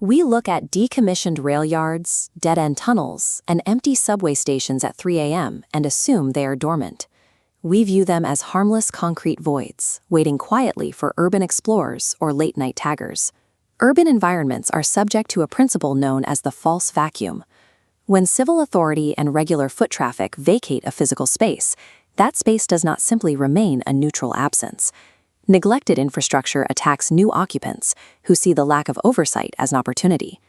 We look at decommissioned rail yards, dead-end tunnels, and empty subway stations at 3 a.m. and assume they are dormant. We view them as harmless concrete voids, waiting quietly for urban explorers or late-night taggers. Urban environments are subject to a principle known as the false vacuum. When civil authority and regular foot traffic vacate a physical space, that space does not simply remain a neutral absence. Neglected infrastructure attacks new occupants, who see the lack of oversight as an opportunity.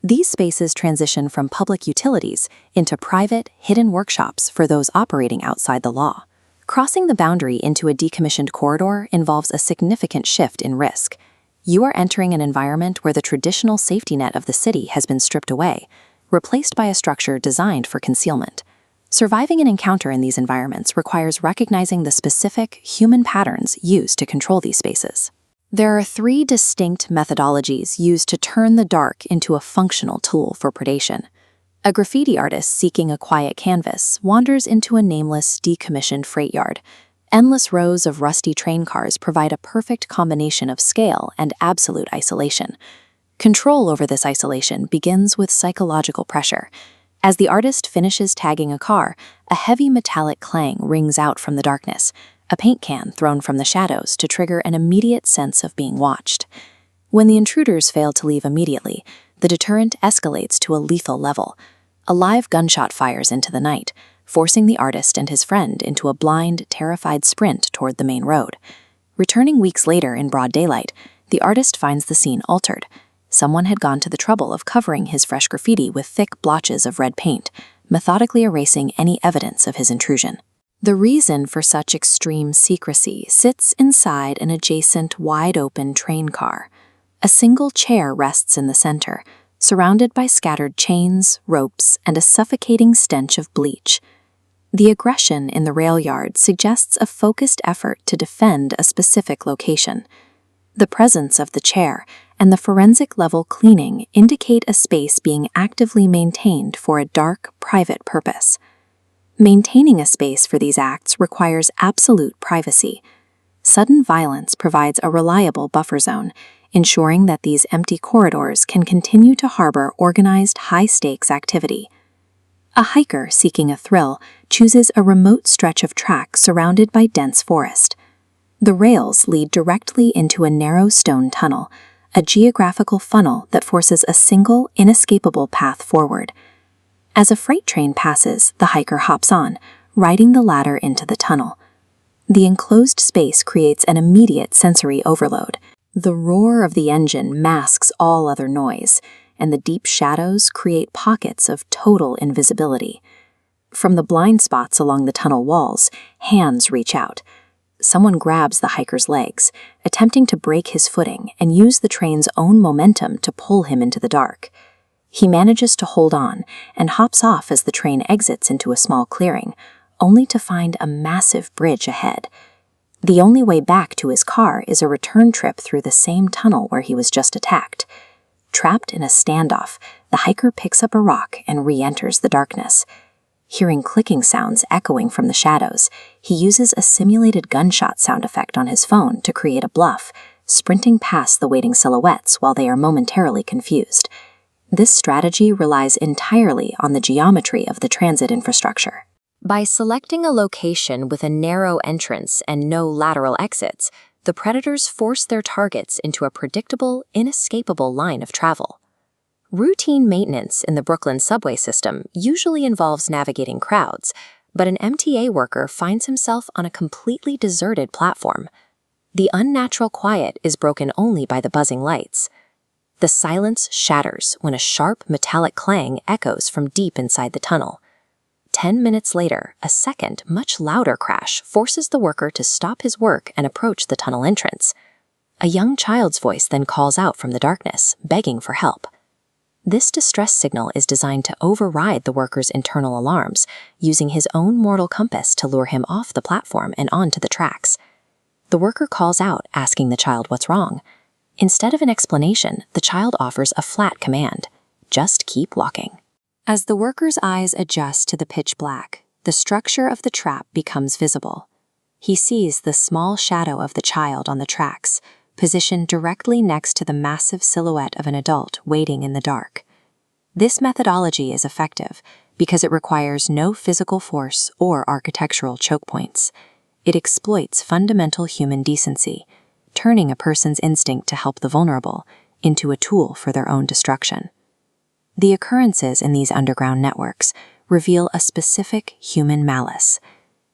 These spaces transition from public utilities into private, hidden workshops for those operating outside the law. Crossing the boundary into a decommissioned corridor involves a significant shift in risk. You are entering an environment where the traditional safety net of the city has been stripped away, replaced by a structure designed for concealment. Surviving an encounter in these environments requires recognizing the specific human patterns used to control these spaces. There are 3 distinct methodologies used to turn the dark into a functional tool for predation. A graffiti artist seeking a quiet canvas wanders into a nameless, decommissioned freight yard. Endless rows of rusty train cars provide a perfect combination of scale and absolute isolation. Control over this isolation begins with psychological pressure. As the artist finishes tagging a car, a heavy metallic clang rings out from the darkness, a paint can thrown from the shadows to trigger an immediate sense of being watched. When the intruders fail to leave immediately, the deterrent escalates to a lethal level. A live gunshot fires into the night, forcing the artist and his friend into a blind, terrified sprint toward the main road. Returning weeks later in broad daylight, the artist finds the scene altered. Someone had gone to the trouble of covering his fresh graffiti with thick blotches of red paint, methodically erasing any evidence of his intrusion. The reason for such extreme secrecy sits inside an adjacent, wide-open train car. A single chair rests in the center, surrounded by scattered chains, ropes, and a suffocating stench of bleach. The aggression in the rail yard suggests a focused effort to defend a specific location. The presence of the chair and the forensic-level cleaning indicate a space being actively maintained for a dark, private purpose. Maintaining a space for these acts requires absolute privacy. Sudden violence provides a reliable buffer zone, ensuring that these empty corridors can continue to harbor organized, high-stakes activity. A hiker seeking a thrill chooses a remote stretch of track surrounded by dense forest. The rails lead directly into a narrow stone tunnel, a geographical funnel that forces a single, inescapable path forward. As a freight train passes, the hiker hops on, riding the ladder into the tunnel. The enclosed space creates an immediate sensory overload. The roar of the engine masks all other noise, and the deep shadows create pockets of total invisibility. From the blind spots along the tunnel walls, hands reach out. Someone grabs the hiker's legs, attempting to break his footing and use the train's own momentum to pull him into the dark. He manages to hold on and hops off as the train exits into a small clearing, only to find a massive bridge ahead. The only way back to his car is a return trip through the same tunnel where he was just attacked. Trapped in a standoff, the hiker picks up a rock and re-enters the darkness. Hearing clicking sounds echoing from the shadows, he uses a simulated gunshot sound effect on his phone to create a bluff, sprinting past the waiting silhouettes while they are momentarily confused. This strategy relies entirely on the geometry of the transit infrastructure. By selecting a location with a narrow entrance and no lateral exits, the predators force their targets into a predictable, inescapable line of travel. Routine maintenance in the Brooklyn subway system usually involves navigating crowds, but an MTA worker finds himself on a completely deserted platform. The unnatural quiet is broken only by the buzzing lights. The silence shatters when a sharp metallic clang echoes from deep inside the tunnel. 10 minutes later, a second, much louder crash forces the worker to stop his work and approach the tunnel entrance. A young child's voice then calls out from the darkness, begging for help. This distress signal is designed to override the worker's internal alarms, using his own mortal compass to lure him off the platform and onto the tracks. The worker calls out, asking the child what's wrong. Instead of an explanation, the child offers a flat command: just keep walking. As the worker's eyes adjust to the pitch black, the structure of the trap becomes visible. He sees the small shadow of the child on the tracks, positioned directly next to the massive silhouette of an adult waiting in the dark. This methodology is effective because it requires no physical force or architectural choke points. It exploits fundamental human decency, turning a person's instinct to help the vulnerable into a tool for their own destruction. The occurrences in these underground networks reveal a specific human malice.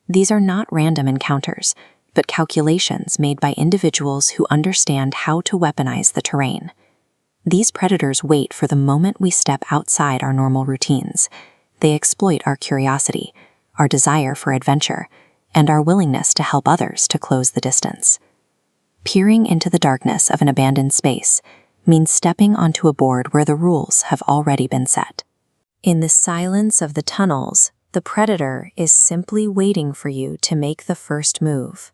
These are not random encounters, but calculations made by individuals who understand how to weaponize the terrain. These predators wait for the moment we step outside our normal routines. They exploit our curiosity, our desire for adventure, and our willingness to help others to close the distance. Peering into the darkness of an abandoned space means stepping onto a board where the rules have already been set. In the silence of the tunnels, the predator is simply waiting for you to make the first move.